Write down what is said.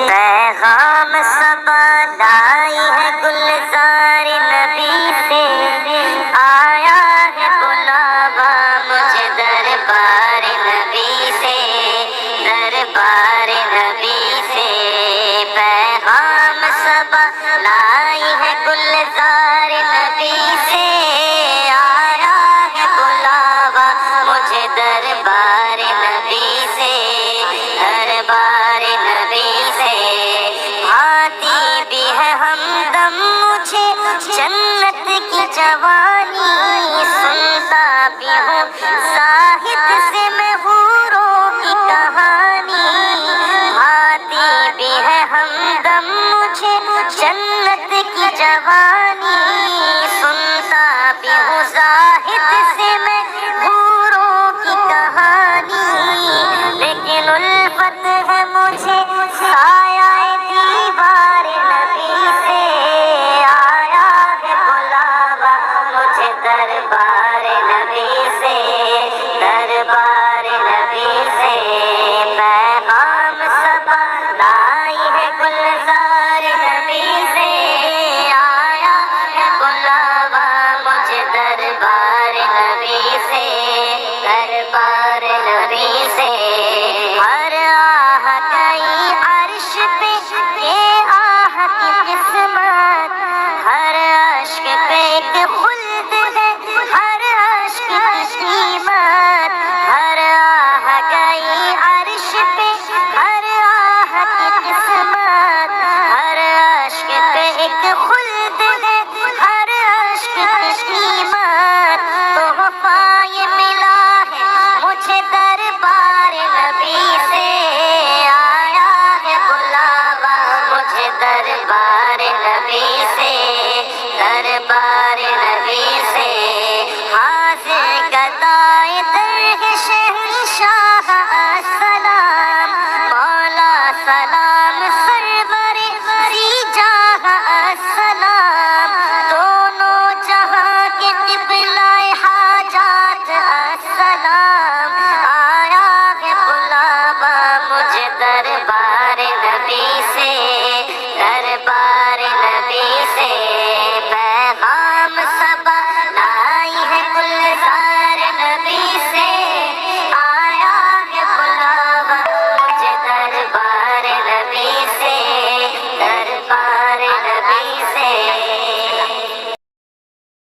پیغام صبا لائی ہے گلزار نبی سے، آیا ہے بلاوا مجھے دربار نبی سے، دربار نبی سے۔ پیغام صبا لائی ہے گلزار نبی سے، آیا ہے بلاوا مجھے دربار نبی سے، دربار نبی سے۔ آتی بھی ہے ہمدم مجھے جنت کی جوانی، سنتا بھی ہوں زاہد سے میں حوروں کی کہانی۔ آتی بھی ہے ہمدم مجھے جنت کی جوانی، سنتا بھی ہوں زاہد سے میں حوروں کی کہانی۔ لیکن الفت ہے مجھے سایہ دیوار نبی سے، آیا ہے بلاوا مجھے دربار نبی سے، دربار نبی سے۔ پیغام صبا لائی ہے گلزار نبی سے، آیا ہے بلاوا مجھے دربار نبی سے، دربار نبی سے۔ ہر آہ گئی عرش پہ یہ آہ کی قسمت، ہر اشک پہ ایک خلد ہے، ہر اشک کی قیمت۔ ہر آہ گئی عرش پہ ہر آہ کی قسمت، ہر اشک پہ ایک خلد ہے، ہر اشک کی قیمت۔ تو وفا یہ ملا ہے مجھے دربار نبی سے، آیا ہے بلاوا مجھے دربار نبی سے، دربار نبی سے۔